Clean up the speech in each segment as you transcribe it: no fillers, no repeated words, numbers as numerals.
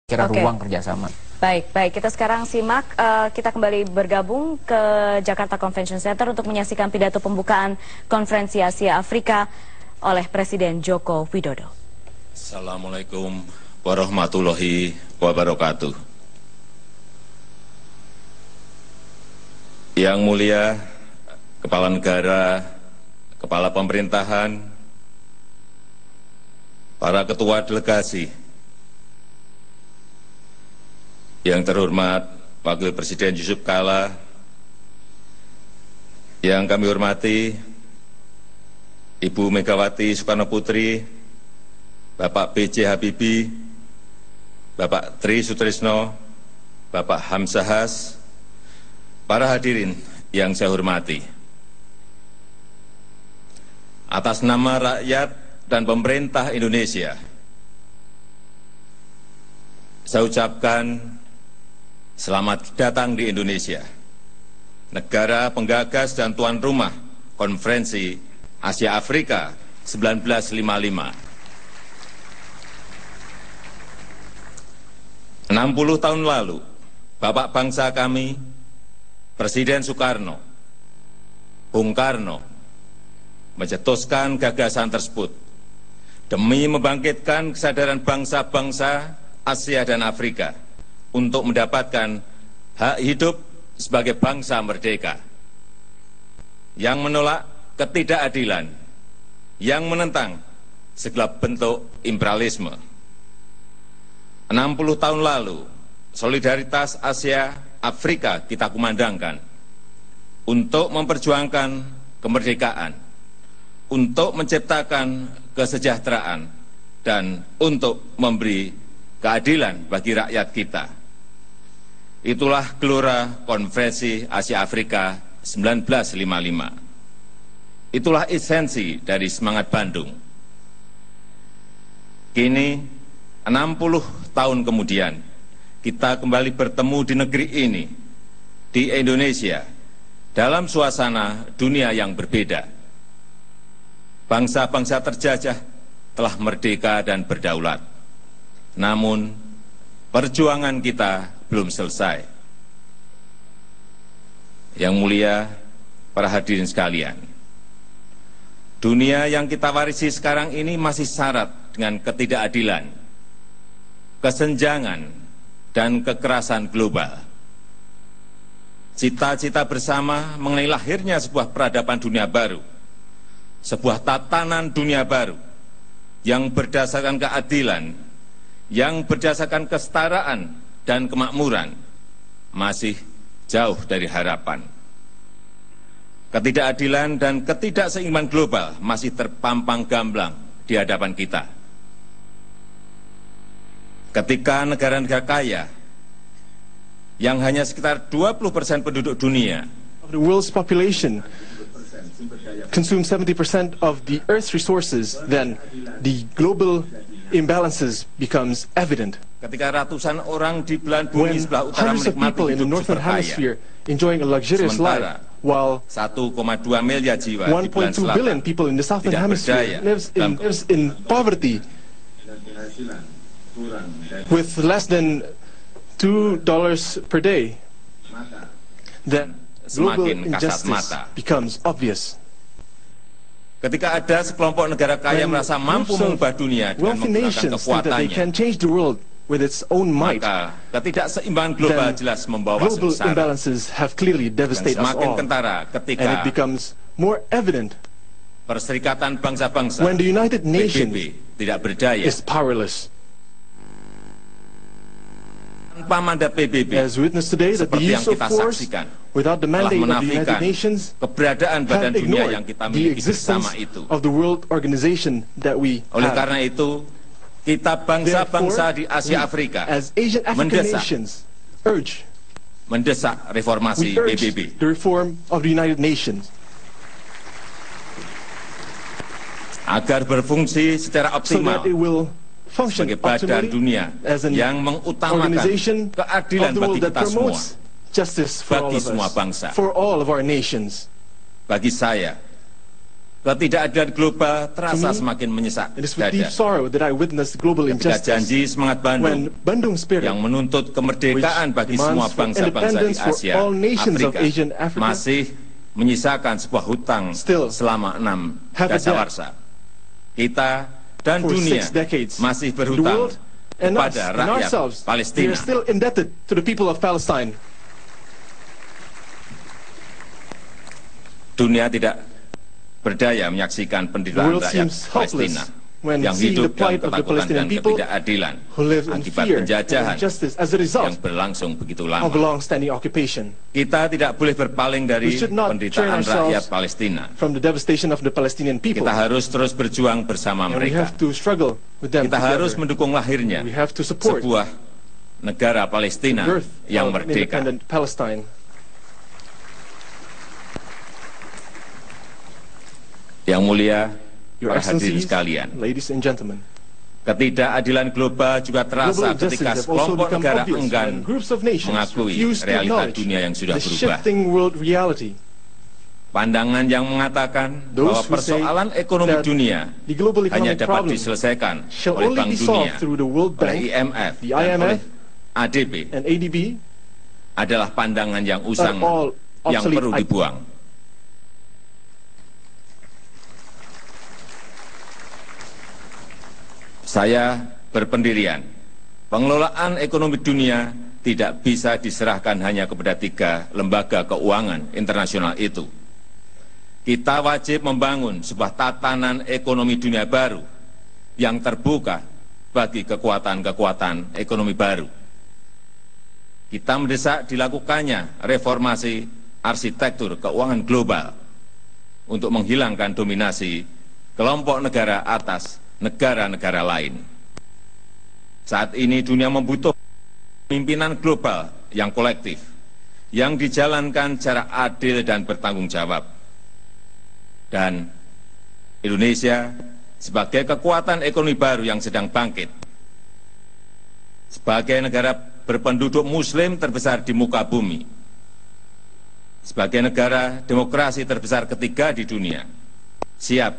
kira ruang kerjasama. Baik, kita sekarang simak, kita kembali bergabung ke Jakarta Convention Center untuk menyaksikan pidato pembukaan Konferensi Asia Afrika oleh Presiden Joko Widodo. Assalamualaikum warahmatullahi wabarakatuh. Yang mulia Kepala Negara, Kepala Pemerintahan, para ketua delegasi, yang terhormat Wakil Presiden Yusuf Kala, yang kami hormati Ibu Megawati Soekarno Putri, Bapak B.J. Habibie, Bapak Tri Sutrisno, Bapak Hamzahas, para hadirin yang saya hormati. Atas nama rakyat dan pemerintah Indonesia, saya ucapkan selamat datang di Indonesia, negara penggagas dan tuan rumah Konferensi Asia Afrika 1955. 60 tahun lalu, Bapak bangsa kami, Presiden Soekarno, Bung Karno, mencetuskan gagasan tersebut demi membangkitkan kesadaran bangsa-bangsa Asia dan Afrika untuk mendapatkan hak hidup sebagai bangsa merdeka, yang menolak ketidakadilan, yang menentang segala bentuk imperialisme. 60 tahun lalu, solidaritas Asia Afrika kita kumandangkan untuk memperjuangkan kemerdekaan, untuk menciptakan kesejahteraan, dan untuk memberi keadilan bagi rakyat kita. Itulah gelora Konferensi Asia Afrika 1955. Itulah esensi dari semangat Bandung. Kini, 60 tahun kemudian, kita kembali bertemu di negeri ini, di Indonesia, dalam suasana dunia yang berbeda. Bangsa-bangsa terjajah telah merdeka dan berdaulat. Namun, perjuangan kita belum selesai. Yang mulia, para hadirin sekalian, dunia yang kita warisi sekarang ini masih syarat dengan ketidakadilan, kesenjangan, dan kekerasan global. Cita-cita bersama mengenai lahirnya sebuah peradaban dunia baru, sebuah tatanan dunia baru yang berdasarkan keadilan, yang berdasarkan kesetaraan dan kemakmuran, masih jauh dari harapan. Ketidakadilan dan ketidakseimbangan global masih terpampang gamblang di hadapan kita. Ketika negara-negara kaya yang hanya sekitar 20% penduduk dunia, the world's population consume 70% of the Earth's resources, then the global imbalances becomes evident. Ketika ratusan orang di belahan bumi sebelah utara Hundreds of people menikmati in the hidup northern super kaya, hemisphere enjoying a luxurious life, sementara while 1,2 miliar jiwa di belahan 1.2 billion selatan people in the southern tidak hemisphere berdaya lives in poverty with less than $2 per day, then global semakin kasat injustice mata. becomes obvious. Ketika ada sekelompok negara kaya When merasa mampu groups of mengubah dunia dengan wealthy menggunakan nations think that they kekuatannya, can change the world with its own might, maka ketidakseimbangan global then jelas membawa global sengsara. imbalances have clearly Dan devastated us semakin all, kentara and ketika it becomes more evident Perserikatan Bangsa-Bangsa when the United Nations PBB tidak berdaya is powerless. tanpa mandat PBB, As witness today that the seperti yang use of kita force saksikan, without the telah mandate of the menafikan United Nations keberadaan badan have dunia ignored yang kita the miliki existence bersama itu. of the world organization that we Oleh have. karena itu, kita bangsa-bangsa Therefore, di Asia we, Afrika as Asian African mendesak nations, urge mendesak reformasi we urge PBB. the reform of the United Nations agar berfungsi secara so optimal that it will function sebagai badan optimally dunia as an yang mengutamakan organization keadilan of the bagi world that kita semua, promotes justice for all bagi of semua us, bangsa. for all of our nations. Bagi saya, Ketidakadilan global terasa semakin menyesak It is with dada. deep sorrow that I witness global Ketika injustice janji semangat when Bandung Bandung Spirit, yang menuntut kemerdekaan bagi semua demands for bangsa-bangsa di independence for Asia, all nations of Afrika, Asian Africa, masih menyisakan sebuah hutang still selama 6 have a debt dasawarsa. Kita dan for dunia 6 decades. masih The berhutang world and us kepada and rakyat ourselves, we Palestina. are still indebted to the people of Palestine. Dunia tidak berdaya menyaksikan The penderitaan world rakyat seems helpless Palestina when yang seeing the hidup dalam plight of the ketakutan Palestinian dan people ketidakadilan who live in akibat fear and penjajahan injustice as a result yang berlangsung begitu of lama. long-standing occupation. Kita tidak boleh berpaling dari We should not penderitaan turn ourselves rakyat Palestina. From the devastation of the Palestinian people, Kita harus terus berjuang bersama and we mereka. have to struggle with them Kita harus together. mendukung lahirnya We have to support sebuah negara Palestina birth yang of merdeka. independent Palestine. Yang mulia, Your para hadirin Excellencies, sekalian, ladies and gentlemen, ketidakadilan global juga terasa global ketika injustice have also sekelompok become negara obvious enggan when groups of nations mengakui refuse to realita acknowledge dunia yang sudah the berubah. shifting world reality. Pandangan yang mengatakan Those bahwa who say persoalan ekonomi that dunia the global hanya economic dapat problem diselesaikan shall oleh only Bank be Dunia, solved through the World oleh Bank, IMF, the dan oleh IMF, ADB and ADB adalah pandangan yang usang all yang obsolete perlu dibuang. Saya berpendirian, pengelolaan ekonomi dunia tidak bisa diserahkan hanya kepada 3 lembaga keuangan internasional itu. Kita wajib membangun sebuah tatanan ekonomi dunia baru yang terbuka bagi kekuatan-kekuatan ekonomi baru. Kita mendesak dilakukannya reformasi arsitektur keuangan global untuk menghilangkan dominasi kelompok negara atas negara-negara lain. Saat ini dunia membutuhkan pimpinan global yang kolektif, yang dijalankan secara adil dan bertanggung jawab. Dan Indonesia sebagai kekuatan ekonomi baru yang sedang bangkit, sebagai negara berpenduduk muslim terbesar di muka bumi, sebagai negara demokrasi terbesar ketiga di dunia, siap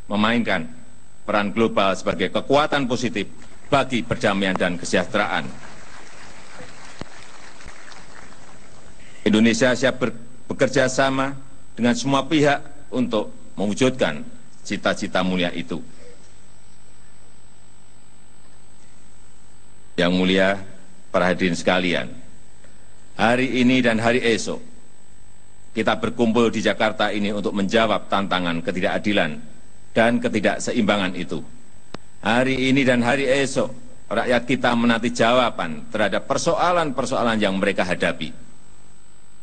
memainkan peran global sebagai kekuatan positif bagi perdamaian dan kesejahteraan. Indonesia siap bekerja sama dengan semua pihak untuk mewujudkan cita-cita mulia itu. Yang mulia, para hadirin sekalian, hari ini dan hari esok, kita berkumpul di Jakarta ini untuk menjawab tantangan ketidakadilan dan ketidakseimbangan itu. Hari ini dan hari esok, rakyat kita menanti jawaban terhadap persoalan-persoalan yang mereka hadapi.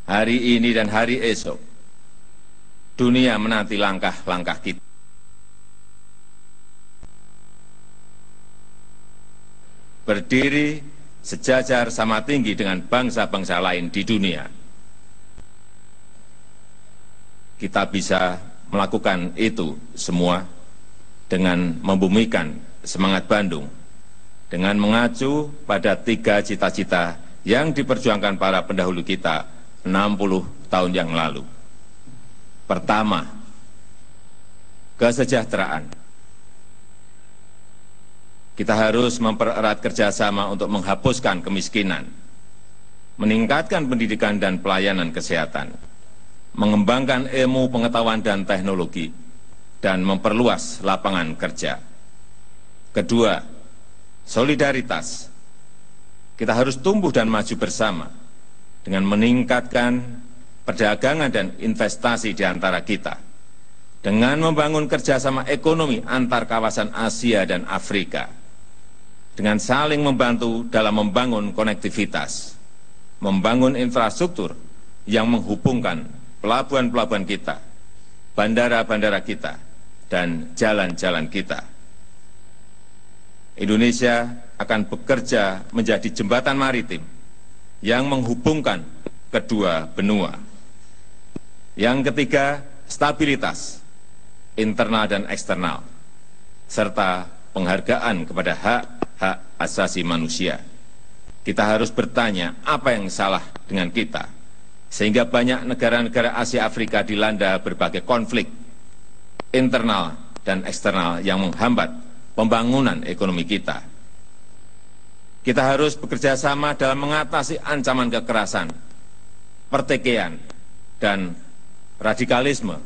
Hari ini dan hari esok, dunia menanti langkah-langkah kita. Berdiri sejajar sama tinggi dengan bangsa-bangsa lain di dunia. Kita bisa melakukan itu semua dengan membumikan semangat Bandung, dengan mengacu pada 3 cita-cita yang diperjuangkan para pendahulu kita 60 tahun yang lalu. Pertama, kesejahteraan. Kita harus mempererat kerjasama untuk menghapuskan kemiskinan, meningkatkan pendidikan dan pelayanan kesehatan, mengembangkan ilmu pengetahuan dan teknologi, dan memperluas lapangan kerja. Kedua, solidaritas. Kita harus tumbuh dan maju bersama dengan meningkatkan perdagangan dan investasi di antara kita, dengan membangun kerjasama ekonomi antar kawasan Asia dan Afrika, dengan saling membantu dalam membangun konektivitas, membangun infrastruktur yang menghubungkan pelabuhan-pelabuhan kita, bandara-bandara kita, dan jalan-jalan kita. Indonesia akan bekerja menjadi jembatan maritim yang menghubungkan kedua benua. Yang ketiga, stabilitas internal dan eksternal, serta penghargaan kepada hak-hak asasi manusia. Kita harus bertanya apa yang salah dengan kita, sehingga banyak negara-negara Asia Afrika dilanda berbagai konflik, internal dan eksternal yang menghambat pembangunan ekonomi kita. Kita harus bekerja sama dalam mengatasi ancaman kekerasan, pertikaian, dan radikalisme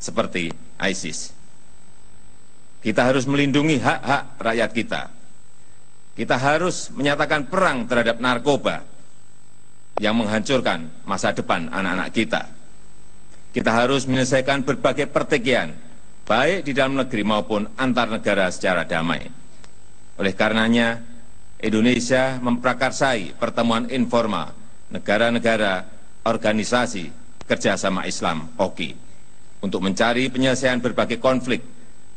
seperti ISIS. Kita harus melindungi hak-hak rakyat kita. Kita harus menyatakan perang terhadap narkoba yang menghancurkan masa depan anak-anak kita. Kita harus menyelesaikan berbagai pertikaian, baik di dalam negeri maupun antar negara secara damai. Oleh karenanya, Indonesia memprakarsai pertemuan informal negara-negara organisasi kerjasama Islam (OKI) untuk mencari penyelesaian berbagai konflik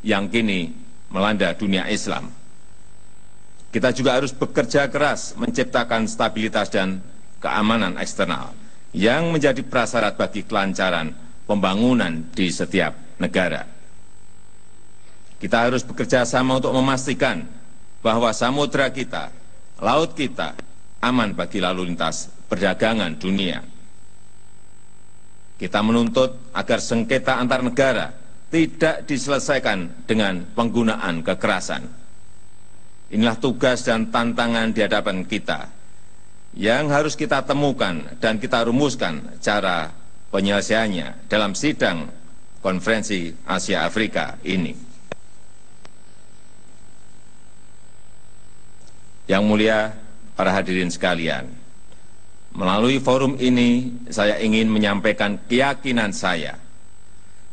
yang kini melanda dunia Islam. Kita juga harus bekerja keras menciptakan stabilitas dan keamanan eksternal yang menjadi prasyarat bagi kelancaran pembangunan di setiap negara. Kita harus bekerja sama untuk memastikan bahwa samudera kita, laut kita, aman bagi lalu lintas perdagangan dunia. Kita menuntut agar sengketa antar negara tidak diselesaikan dengan penggunaan kekerasan. Inilah tugas dan tantangan di hadapan kita yang harus kita temukan dan kita rumuskan cara penyelesaiannya dalam sidang konferensi Asia Afrika ini. Yang mulia para hadirin sekalian, melalui forum ini saya ingin menyampaikan keyakinan saya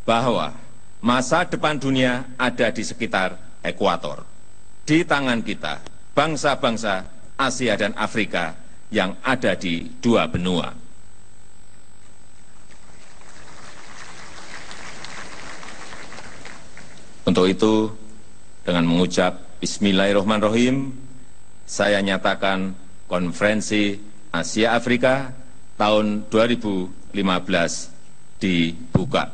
bahwa masa depan dunia ada di sekitar ekuator, di tangan kita, bangsa-bangsa Asia dan Afrika yang ada di dua benua. Untuk itu, dengan mengucap Bismillahirrahmanirrahim, saya nyatakan konferensi Asia Afrika tahun 2015 dibuka.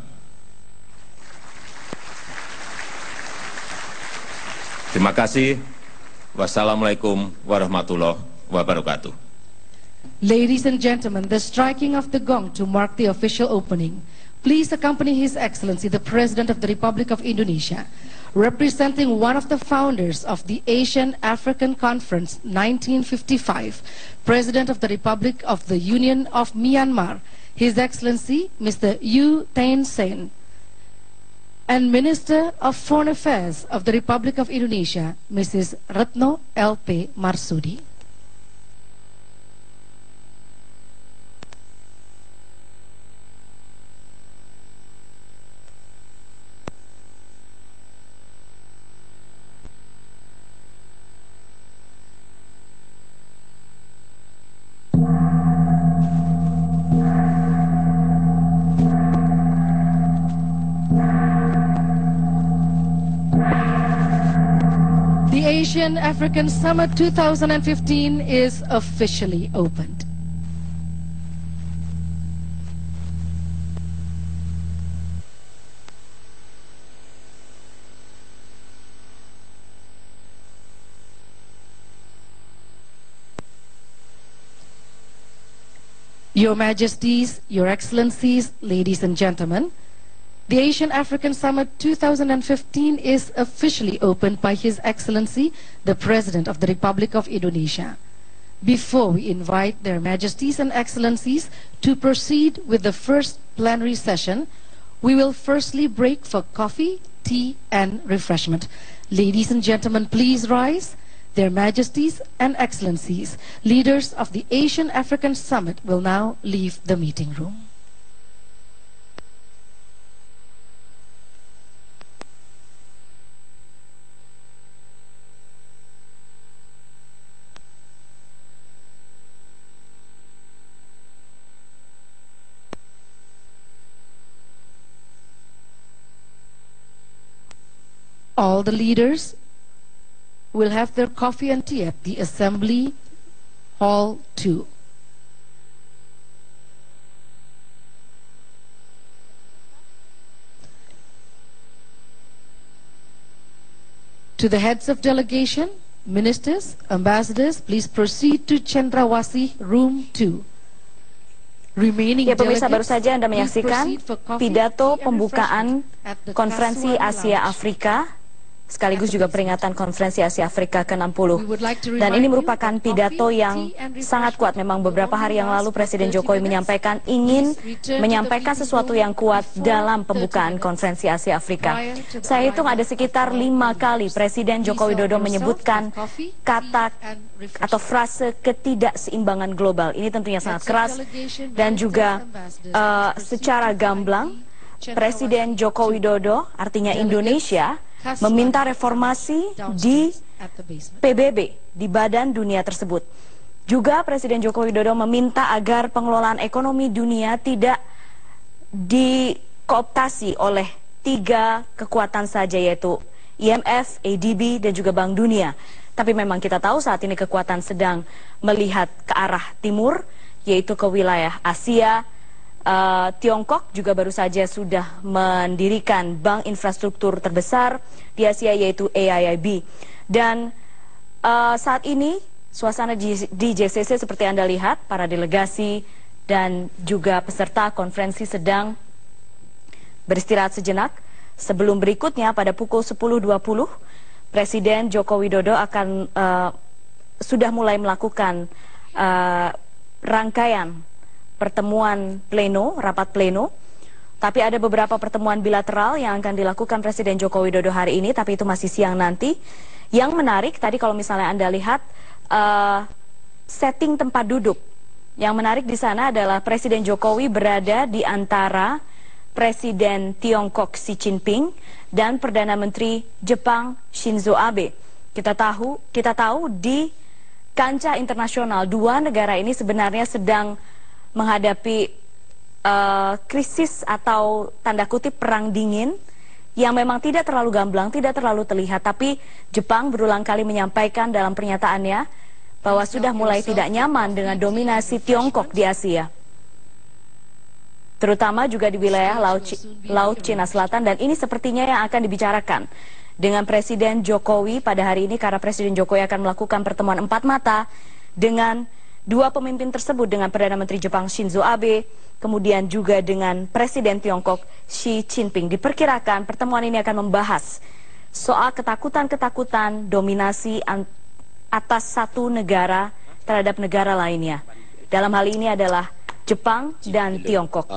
Terima kasih. Wassalamualaikum warahmatullahi wabarakatuh. Ladies and gentlemen, the striking of the gong to mark the official opening. Please accompany His Excellency the President of the Republic of Indonesia, representing one of the founders of the Asian African Conference 1955, President of the Republic of the Union of Myanmar, His Excellency Mr. U Thein Sein, and Minister of Foreign Affairs of the Republic of Indonesia, Mrs. Retno L.P. Marsudi. The Asian African Summit 2015 is officially opened. Your Majesties, Your Excellencies, ladies and gentlemen, the Asian African Summit 2015 is officially opened by His Excellency, the President of the Republic of Indonesia. Before we invite their Majesties and Excellencies to proceed with the first plenary session, we will firstly break for coffee, tea, and refreshment. Ladies and gentlemen, please rise. Their Majesties and Excellencies, leaders of the Asian African Summit will now leave the meeting room. All the leaders will have their coffee and tea at the Assembly Hall 2. To the heads of delegation, ministers, ambassadors, please proceed to Cendrawasih Room 2. Remaining Ya pemirsa, baru delegates, saja Anda please menyaksikan proceed for coffee, pidato tea and pembukaan refreshments at the Konferensi Kasuan Asia Lounge. Afrika, sekaligus juga peringatan Konferensi Asia Afrika ke-60. We would like to Dan ini remind you merupakan that pidato coffee, yang tea and sangat kuat. Memang refreshment beberapa will hari yang only lalu last Presiden for 30 Jokowi minutes. menyampaikan Please ingin return to the menyampaikan briefing sesuatu room yang kuat before dalam 30 pembukaan minutes Konferensi Asia Afrika. prior to the Saya hitung ada arrival sekitar of all 5 kali leaders. Presiden Please Joko help Widodo yourself menyebutkan with coffee, kata tea and atau refreshment. frase ketidakseimbangan global. Ini tentunya sangat Heads of keras delegation, dan managers, juga ambassadors, please proceed secara to gamblang Cendrawasih Presiden Joko 2. Widodo, artinya Delegates, Indonesia, Kasuan meminta Lounge reformasi di downstairs at the basement. PBB, di Badan Dunia tersebut. Juga Presiden Joko Widodo meminta agar pengelolaan ekonomi dunia tidak dikooptasi oleh 3 kekuatan saja, yaitu IMF, ADB, dan juga Bank Dunia. Tapi memang kita tahu saat ini kekuatan sedang melihat ke arah timur, yaitu ke wilayah Asia. Tiongkok juga baru saja sudah mendirikan bank infrastruktur terbesar di Asia, yaitu AIIB. Dan saat ini suasana di JCC seperti Anda lihat, para delegasi dan juga peserta konferensi sedang beristirahat sejenak. Sebelum berikutnya pada pukul 10.20, Presiden Joko Widodo akan sudah mulai melakukan rangkaian pertemuan pleno, rapat pleno. Tapi ada beberapa pertemuan bilateral yang akan dilakukan Presiden Joko Widodo hari ini, tapi itu masih siang nanti. Yang menarik tadi kalau misalnya Anda lihat setting tempat duduk. Yang menarik di sana adalah Presiden Jokowi berada di antara Presiden Tiongkok Xi Jinping dan Perdana Menteri Jepang Shinzo Abe. Kita tahu di kancah internasional 2 negara ini sebenarnya sedang menghadapi krisis atau tanda kutip perang dingin yang memang tidak terlalu gamblang, tidak terlalu terlihat. Tapi Jepang berulang kali menyampaikan dalam pernyataannya bahwa sudah mulai tidak nyaman dengan dominasi Tiongkok di Asia, terutama juga di wilayah Laut Cina Selatan. Dan ini sepertinya yang akan dibicarakan dengan Presiden Jokowi pada hari ini, karena Presiden Jokowi akan melakukan pertemuan 4 mata dengan 2 pemimpin tersebut, dengan Perdana Menteri Jepang Shinzo Abe, kemudian juga dengan Presiden Tiongkok Xi Jinping. Diperkirakan pertemuan ini akan membahas soal ketakutan-ketakutan dominasi atas satu negara terhadap negara lainnya. Dalam hal ini adalah Jepang dan Tiongkok.